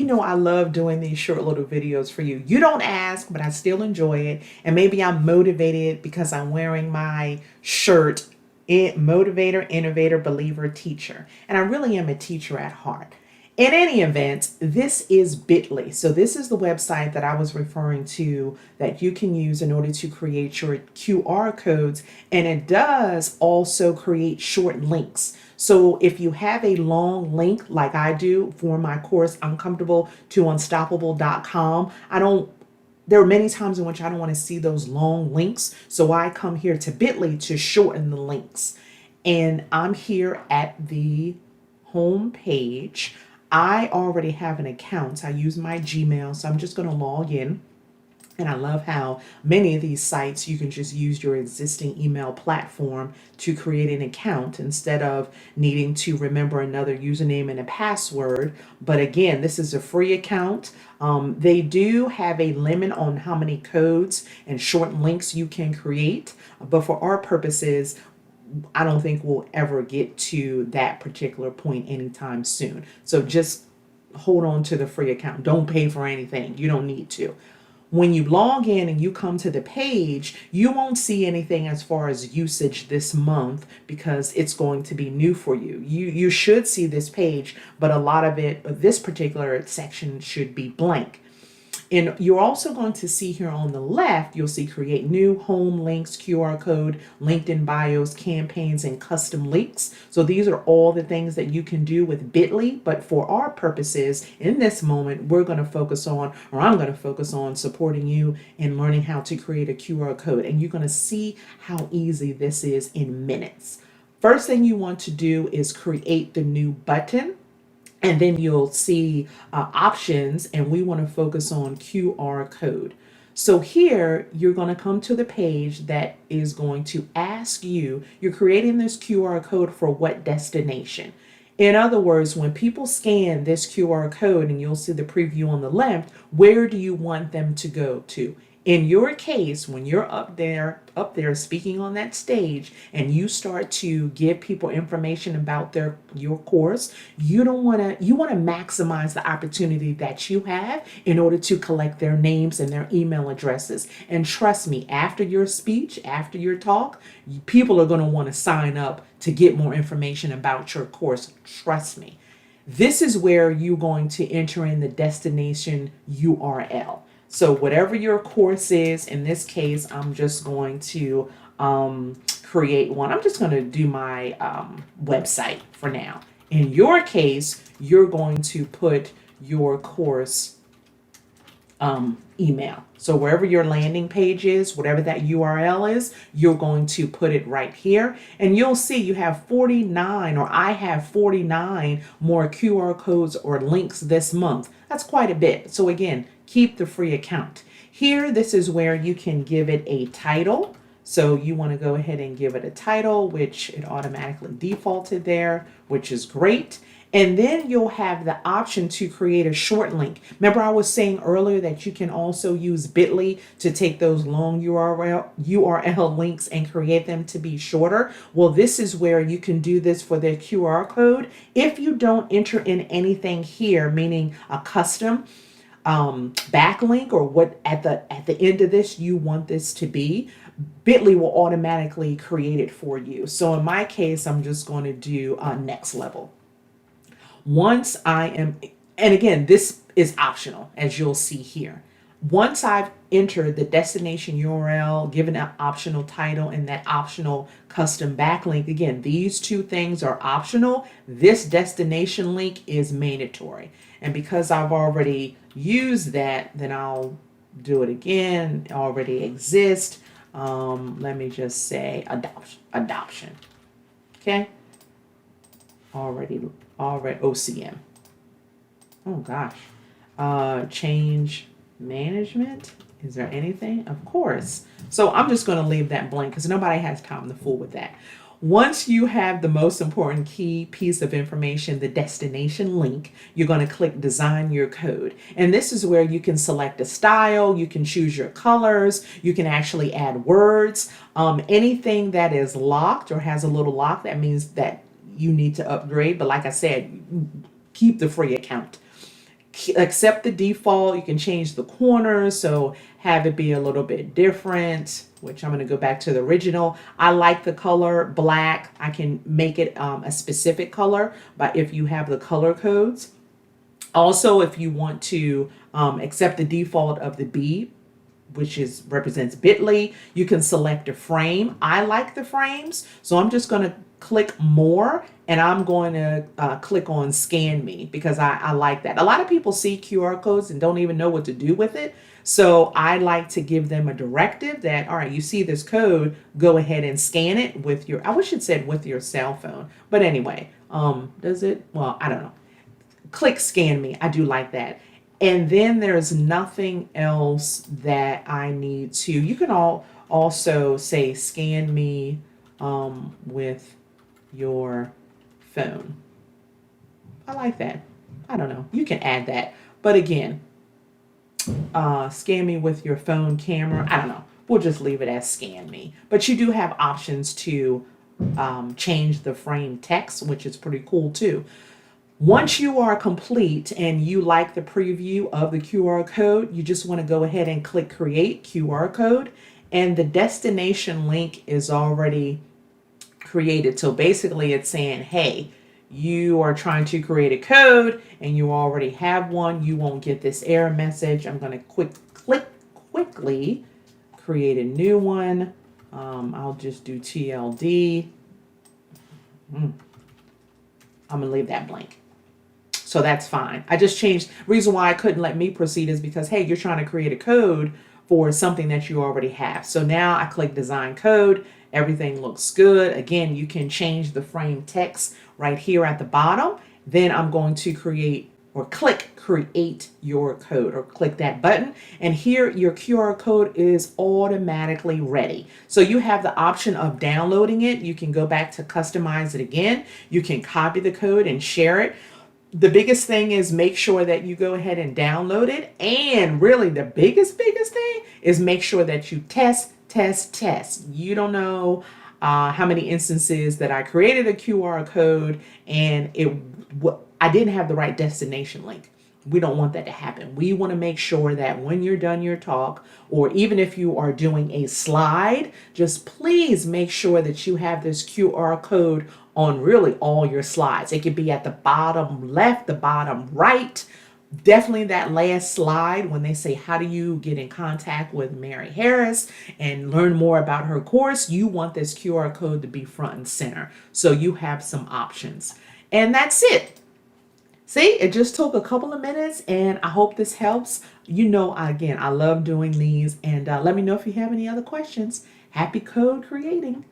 you know I love doing these short little videos for you. You don't ask, but I still enjoy it. And maybe I'm motivated because I'm wearing my shirt, Motivator, Innovator, Believer, Teacher. And I really am a teacher at heart. In any event, this is Bitly. So this is the website that I was referring to that you can use in order to create your QR codes. And it does also create short links. So if you have a long link like I do for my course, Uncomfortable to Unstoppable.com, there are many times in which I don't want to see those long links. So I come here to Bitly to shorten the links. And I'm here at the home page. I already have an account. I use my Gmail, so I'm just going to log in. And I love how many of these sites you can just use your existing email platform to create an account instead of needing to remember another username and a password. But again, this is a free account. They do have a limit on how many codes and short links you can create. But for our purposes, I don't think we'll ever get to that particular point anytime soon. So just hold on to the free account. Don't pay for anything. You don't need to. When you log in and you come to the page, you won't see anything as far as usage this month because it's going to be new for you. You should see this page, but a lot of it, this particular section should be blank. And you're also going to see here on the left, you'll see create new, home, links, QR code, LinkedIn bios, campaigns, and custom links. So these are all the things that you can do with Bitly. But for our purposes in this moment, I'm going to focus on supporting you in learning how to create a QR code. And you're going to see how easy this is in minutes. First thing you want to do is create the new button. And then you'll see options, and we want to focus on QR code. So here you're going to come to the page that is going to ask you, you're creating this QR code for what destination? In other words, when people scan this QR code, and you'll see the preview on the left, where do you want them to go to? In your case, when you're up there speaking on that stage and you start to give people information about your course, you want to maximize the opportunity that you have in order to collect their names and their email addresses. And trust me, after your speech, after your talk, people are going to want to sign up to get more information about your course. Trust me. This is where you're going to enter in the destination URL. So whatever your course is, in this case, I'm just going to create one. I'm just going to do my website for now. In your case, you're going to put your course email. So wherever your landing page is, whatever that URL is, you're going to put it right here. And you'll see you have 49, or I have 49 more QR codes or links this month. That's quite a bit. So again, keep the free account. Here, this is where you can give it a title. So you want to go ahead and give it a title, which it automatically defaulted there, which is great. And then you'll have the option to create a short link. Remember I was saying earlier that you can also use Bitly to take those long URL links and create them to be shorter. Well, this is where you can do this for the QR code. If you don't enter in anything here, meaning a custom backlink or what at the end of this you want this to be, Bitly will automatically create it for you. So in my case, I'm just going to do next level. Once I am, and again, this is optional, as you'll see here. Once I've entered the destination URL, given an optional title and that optional custom backlink, again, these two things are optional. This destination link is mandatory. And because I've already used that, then I'll do it again. It already exists. Let me just say adoption. Okay. Already OCM. Oh gosh. Change management. Is there anything? Of course. So I'm just going to leave that blank because nobody has time to fool with that. Once you have the most important key piece of information, the destination link, you're going to click design your code. And this is where you can select a style, you can choose your colors, you can actually add words. Anything that is locked or has a little lock, that means that you need to upgrade. But like I said, keep the free account. accept the default. You can change the corners, so have it be a little bit different, which I'm going to go back to the original. I like the color black. I can make it a specific color, but if you have the color codes. Also, if you want to accept the default of the B, which is represents bit.ly, you can select a frame. I like the frames, so I'm just going to click more, and I'm going to click on scan me because I like that. A lot of people see QR codes and don't even know what to do with it. So I like to give them a directive that, all right, you see this code, go ahead and scan it with your, I wish it said with your cell phone. But anyway, does it? Well, I don't know. Click scan me. I do like that. And then there's nothing else that I need to, you can also say scan me with your phone. I like that. I don't know. You can add that. But again, scan me with your phone camera. I don't know. We'll just leave it as scan me. But you do have options to change the frame text, which is pretty cool too. Once you are complete and you like the preview of the QR code, you just want to go ahead and click create QR code, and the destination link is already created. So basically it's saying, hey, you are trying to create a code and you already have one. You won't get this error message. I'm going to quickly create a new one. I'll just do TLD. I'm going to leave that blank. So that's fine. I just changed. Reason why I couldn't let me proceed is because, hey, you're trying to create a code for something that you already have. So now I click design code. Everything looks good. Again, you can change the frame text right here at the bottom. Then I'm going to create or click create your code, or click that button. And here your QR code is automatically ready. So you have the option of downloading it. You can go back to customize it again. You can copy the code and share it. The biggest thing is make sure that you go ahead and download it. And really the biggest thing is make sure that you test. You don't know how many instances that I created a QR code and I didn't have the right destination link. We don't want that to happen. We want to make sure that when you're done your talk, or even if you are doing a slide, just please make sure that you have this QR code on really all your slides. It could be at the bottom left, the bottom right. Definitely that last slide when they say, how do you get in contact with Mary Harris and learn more about her course? You want this QR code to be front and center. So you have some options. And that's it. See, it just took a couple of minutes, and I hope this helps. You know, again, I love doing these, and let me know if you have any other questions. Happy code creating.